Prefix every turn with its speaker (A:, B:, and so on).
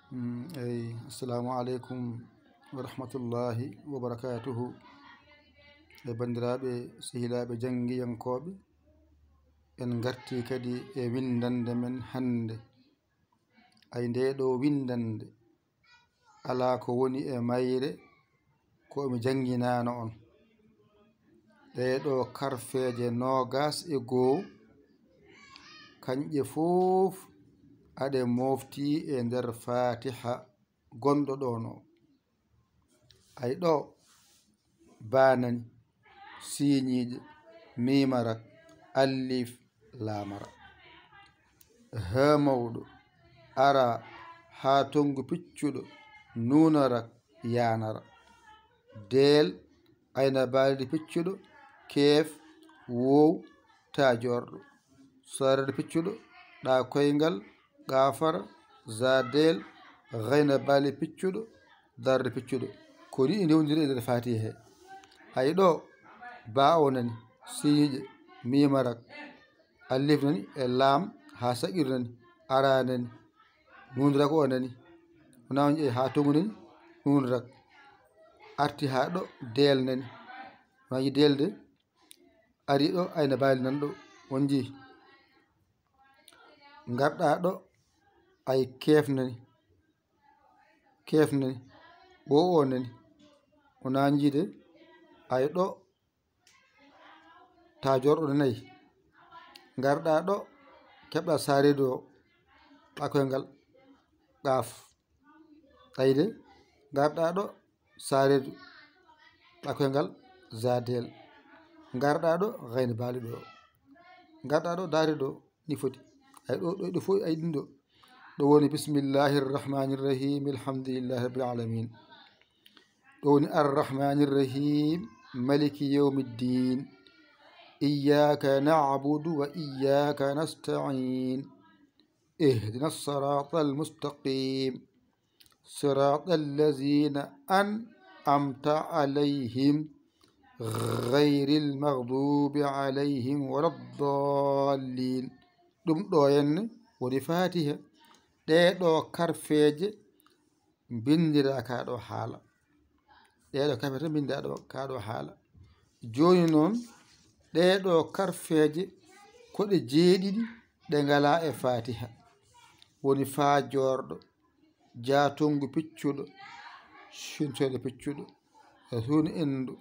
A: Assalamu alaikum wa rahmatullahi wa barakatuhu. Bandiraɓe sehilaɓe jangiyankoɓe, en garti kadi e windande men hande. Ay ndeɗo windande ala ko woni e mayre ko mi janginano on. Ɗeɗo karfeje nogas e goo kanje fof aɗe mofti e nder fatiha gonɗo ɗono. Ay ɗo banani siñiije mimarak alif lamara ha mawɗo ara ha tongu piccuɗo nunarak yanara del ayna balide piccuɗo kef wow ta jorɗo sarade piccuɗo ɗa koyngal gafara zadel gayna bali piccuɗo darde piccuɗo ko ni ndewdiri e nder fatiha he. Ay ɗo ba o nani siñiije mimarak alif nani e lam ha saqiru nani ara nani nunurak o nani onaji ha tongu nani nunurak arti ha ɗo del nani onaji delde ari ɗo ayna bali nan ɗo on ji garɗa ɗo ay kef nani o nani ona jiide ay ɗo ta jorɗo nanayi garɗa ɗo keɓɗa saredo ɗakoyngal ɗaf ayde garɗa ɗo saredo ɗakoyngal zadel garɗa ɗo gayna bali ɗo garɗa ɗo dare ɗo ni foti ay ɗo fof ay ɗin ɗo woni bismillahir rahmanir rahim alhamdulillahi rabbil alamin. ɗo woni arrahmanir rahim maliki yawmiddin iyyaka na'budu wa iyyaka nasta'in ihdinas siratal mustaqim siratal ladzina an'amta alayhim ghayril maghdubi alayhim waladdallin. ɗum ɗo henne woni fatiha. ɗeɗo karfeje bindira kaɗo haala, ɗeɗo karfeje bindira kaɗo haala. Joni noon ɗeɗo karfeje koɗe jeeɗiɗi ɗe ngala e fatiha woni fa jorɗo jatongu piccuɗo sintode piccuɗo suni endu